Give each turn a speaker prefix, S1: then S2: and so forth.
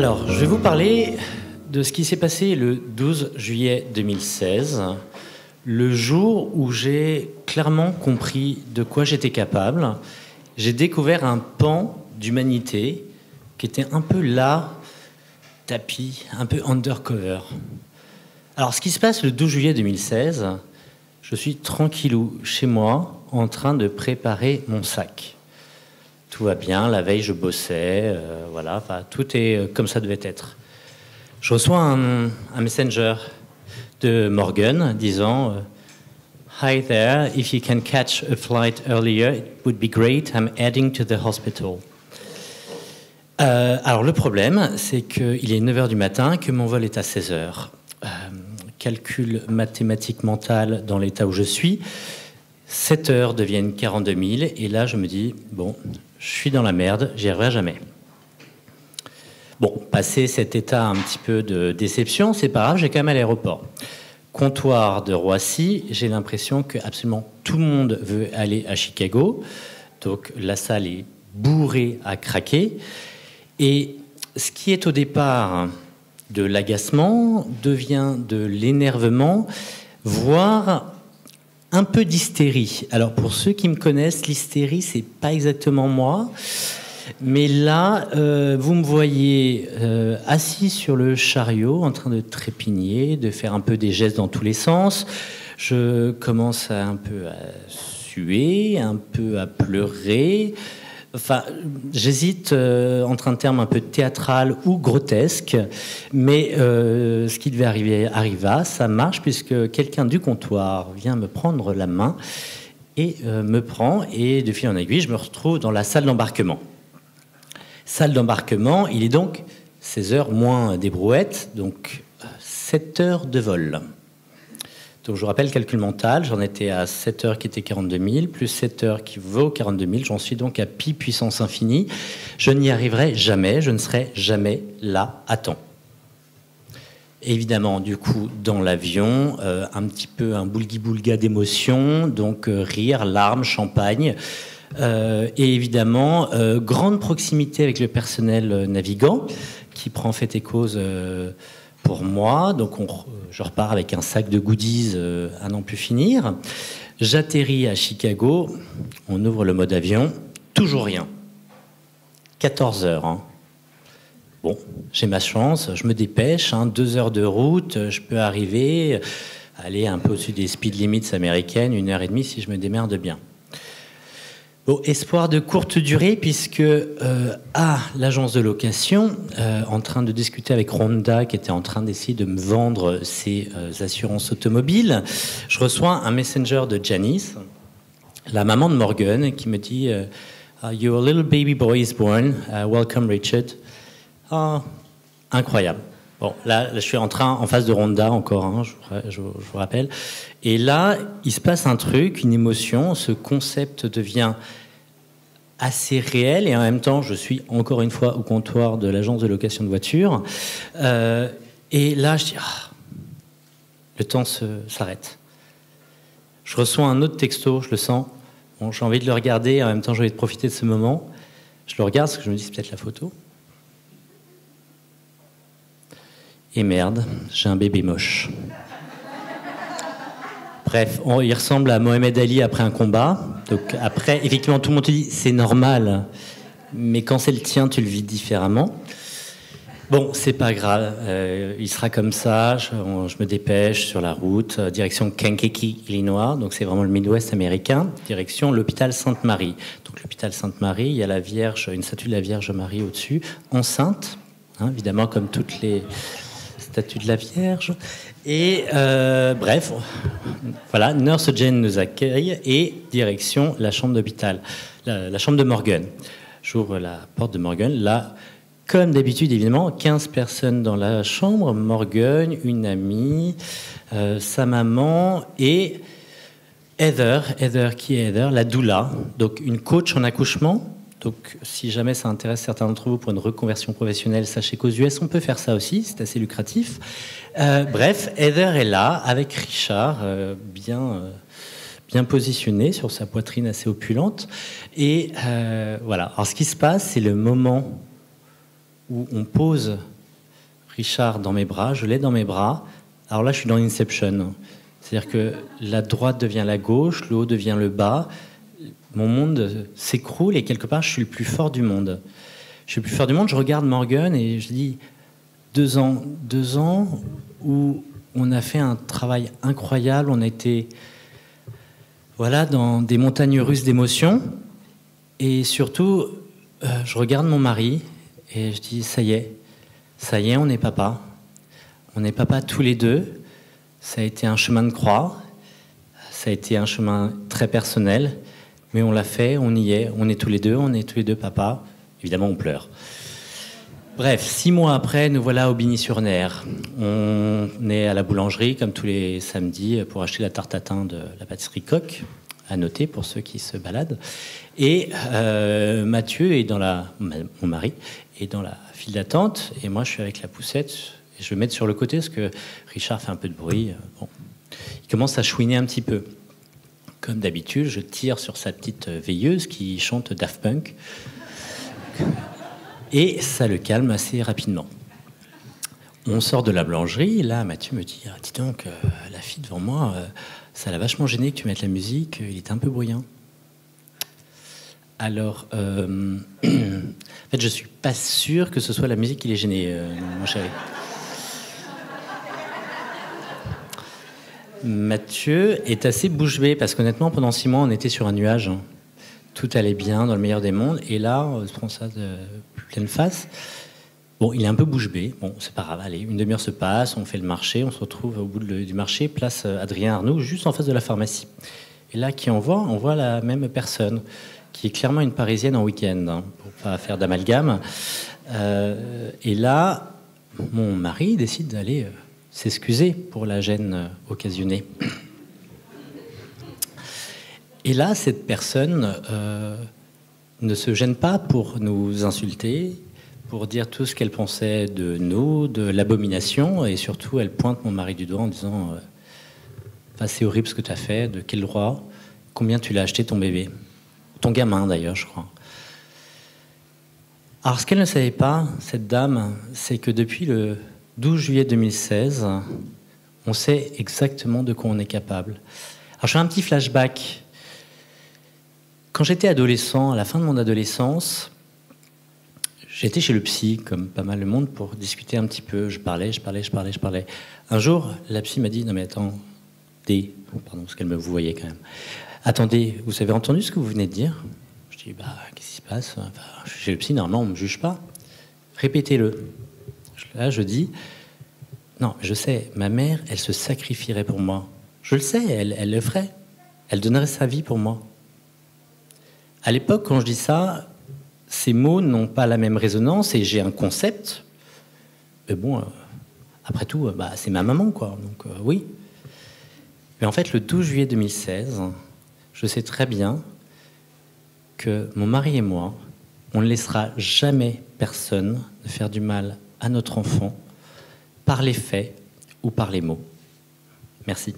S1: Alors, je vais vous parler de ce qui s'est passé le 12 juillet 2016, le jour où j'ai clairement compris de quoi j'étais capable. J'ai découvert un pan d'humanité qui était un peu là, tapis, un peu undercover. Alors, ce qui se passe le 12 juillet 2016, je suis tranquillou chez moi en train de préparer mon sac. Tout va bien, la veille je bossais, voilà, enfin, tout est comme ça devait être. Je reçois un messenger de Morgan disant Hi there, if you can catch a flight earlier, it would be great, I'm heading to the hospital. Alors le problème, c'est qu'il est 9h du matin, que mon vol est à 16h. Calcul mathématique mental dans l'état où je suis, 7 heures deviennent 42 000, et là je me dis, bon, je suis dans la merde, j'y arriverai jamais. Bon, passé cet état un petit peu de déception, c'est pas grave, j'ai quand même à l'aéroport. Comptoir de Roissy, j'ai l'impression que absolument tout le monde veut aller à Chicago, donc la salle est bourrée à craquer, et ce qui est au départ de l'agacement devient de l'énervement, voire un peu d'hystérie. Alors pour ceux qui me connaissent, l'hystérie, c'est pas exactement moi, mais là, vous me voyez assis sur le chariot, en train de trépigner, de faire un peu des gestes dans tous les sens. Je commence un peu à suer, un peu à pleurer. Enfin, j'hésite entre un terme un peu théâtral ou grotesque, mais ce qui devait arriver arriva, ça marche puisque quelqu'un du comptoir vient me prendre la main et me prend, et de fil en aiguille, je me retrouve dans la salle d'embarquement. Salle d'embarquement, il est donc 16h moins des brouettes, donc 7 heures de vol. Donc je vous rappelle, calcul mental, j'en étais à 7 heures qui étaient 42 000, plus 7 heures qui vaut 42 000, j'en suis donc à pi puissance infinie. Je n'y arriverai jamais, je ne serai jamais là à temps. Évidemment, du coup, dans l'avion, un petit peu un boulgui-boulga d'émotions, donc rire, larmes, champagne, et évidemment, grande proximité avec le personnel navigant, qui prend fait et cause pour moi, donc je repars avec un sac de goodies à n'en plus finir. J'atterris à Chicago, on ouvre le mode avion, toujours rien. 14 heures. Hein. Bon, j'ai ma chance, je me dépêche, 2 heures de route, je peux arriver, aller un peu au-dessus des speed limits américaines, 1h30 si je me démerde bien. Bon, espoir de courte durée, puisque à l'agence de location, en train de discuter avec Honda, qui était en train d'essayer de me vendre ses assurances automobiles, je reçois un messenger de Janice, la maman de Morgan, qui me dit Your little baby boy is born, welcome Richard. Ah, incroyable. Bon, là, je suis en face de Honda encore, je vous rappelle. Et là, il se passe un truc, une émotion. Ce concept devient assez réel. Et en même temps, je suis encore une fois au comptoir de l'agence de location de voitures. Et là, je dis, le temps s'arrête. Je reçois un autre texto, je le sens. Bon, j'ai envie de le regarder. En même temps, j'ai envie de profiter de ce moment. Je le regarde parce que je me dis, c'est peut-être la photo. Et merde, j'ai un bébé moche. Bref, il ressemble à Mohamed Ali après un combat. Donc après, effectivement, tout le monde te dit c'est normal, mais quand c'est le tien, tu le vis différemment. Bon, c'est pas grave, il sera comme ça. Je me dépêche sur la route, direction Kankakee, Illinois. Donc c'est vraiment le Midwest américain, direction l'hôpital Sainte-Marie. Donc l'hôpital Sainte-Marie, il y a la Vierge, une statue de la Vierge Marie au-dessus, enceinte, évidemment comme toutes les statue de la Vierge. Et bref, voilà, Nurse Jane nous accueille et direction la chambre d'hôpital, la chambre de Morgan. J'ouvre la porte de Morgan. Là, comme d'habitude, évidemment, 15 personnes dans la chambre. Morgan, une amie, sa maman et Heather. Heather, qui est Heather? La doula, donc une coach en accouchement. Donc, si jamais ça intéresse certains d'entre vous pour une reconversion professionnelle, sachez qu'aux US, on peut faire ça aussi, c'est assez lucratif. Bref, Heather est là, avec Richard, bien positionné sur sa poitrine assez opulente. Et voilà. Alors, ce qui se passe, c'est le moment où on pose Richard dans mes bras, je l'ai dans mes bras. Alors là, je suis dans Inception. C'est-à-dire que la droite devient la gauche, le haut devient le bas. Mon monde s'écroule et quelque part, je suis le plus fort du monde. Je suis le plus fort du monde. Je regarde Morgan et je dis 2 ans où on a fait un travail incroyable. On a été dans des montagnes russes d'émotions. Et surtout, je regarde mon mari et je dis ça y est, on est papa. On est papa tous les deux. Ça a été un chemin de croix. Ça a été un chemin très personnel. Mais on l'a fait, on y est. On est tous les deux papa. Évidemment, on pleure. Bref, 6 mois après, nous voilà au Bigny-sur-Ner. On est à la boulangerie, comme tous les samedis, pour acheter la tarte tatin de la pâtisserie Coq, à noter pour ceux qui se baladent. Et Mathieu est mon mari, est dans la file d'attente, et moi je suis avec la poussette, et je vais mettre sur le côté, parce que Richard fait un peu de bruit. Bon. Il commence à chouiner un petit peu. Comme d'habitude, je tire sur sa petite veilleuse qui chante Daft Punk. Et ça le calme assez rapidement. On sort de la boulangerie, et là, Mathieu me dit « Dis donc, la fille devant moi, ça l'a vachement gêné que tu mettes la musique, il était un peu bruyant. » Alors, en fait, je suis pas sûr que ce soit la musique qui l'ait gêné, mon chéri. Mathieu est assez bouche bée, parce qu'honnêtement, pendant 6 mois, on était sur un nuage. Tout allait bien, dans le meilleur des mondes, et là, on se prend ça de pleine face. Bon, il est un peu bouche bée. Bon, c'est pas grave. Allez, 1 demi-heure se passe, on fait le marché, on se retrouve au bout du marché, place Adrien Arnaud, juste en face de la pharmacie. Et là, qui on voit la même personne, qui est clairement une Parisienne en week-end, hein, pour pas faire d'amalgame. Et là, mon mari décide d'aller s'excuser pour la gêne occasionnée. Et là, cette personne ne se gêne pas pour nous insulter, pour dire tout ce qu'elle pensait de nous, de l'abomination, et surtout, elle pointe mon mari du doigt en disant c'est horrible ce que tu as fait, de quel droit, combien tu l'as acheté ton bébé, ton gamin d'ailleurs, je crois. Alors, ce qu'elle ne savait pas, cette dame, c'est que depuis le 12 juillet 2016, on sait exactement de quoi on est capable. Alors, je fais un petit flashback. Quand j'étais adolescent, à la fin de mon adolescence, j'étais chez le psy, comme pas mal de monde, pour discuter un petit peu. Je parlais. Un jour, la psy m'a dit « Non mais attendez, pardon, parce qu'elle me vous voyait quand même. Attendez, vous avez entendu ce que vous venez de dire ?» Je dis « Qu'est-ce qui se passe ? Je suis chez le psy, normalement on ne me juge pas. Répétez-le. » Là, je dis « Non, je sais, ma mère, elle se sacrifierait pour moi. Je le sais, elle le ferait. Elle donnerait sa vie pour moi. » À l'époque, quand je dis ça, ces mots n'ont pas la même résonance et j'ai un concept. Mais bon, après tout, c'est ma maman, quoi. Donc oui. Mais en fait, le 12 juillet 2016, je sais très bien que mon mari et moi, on ne laissera jamais personne de faire du mal à notre enfant par les faits ou par les mots. Merci.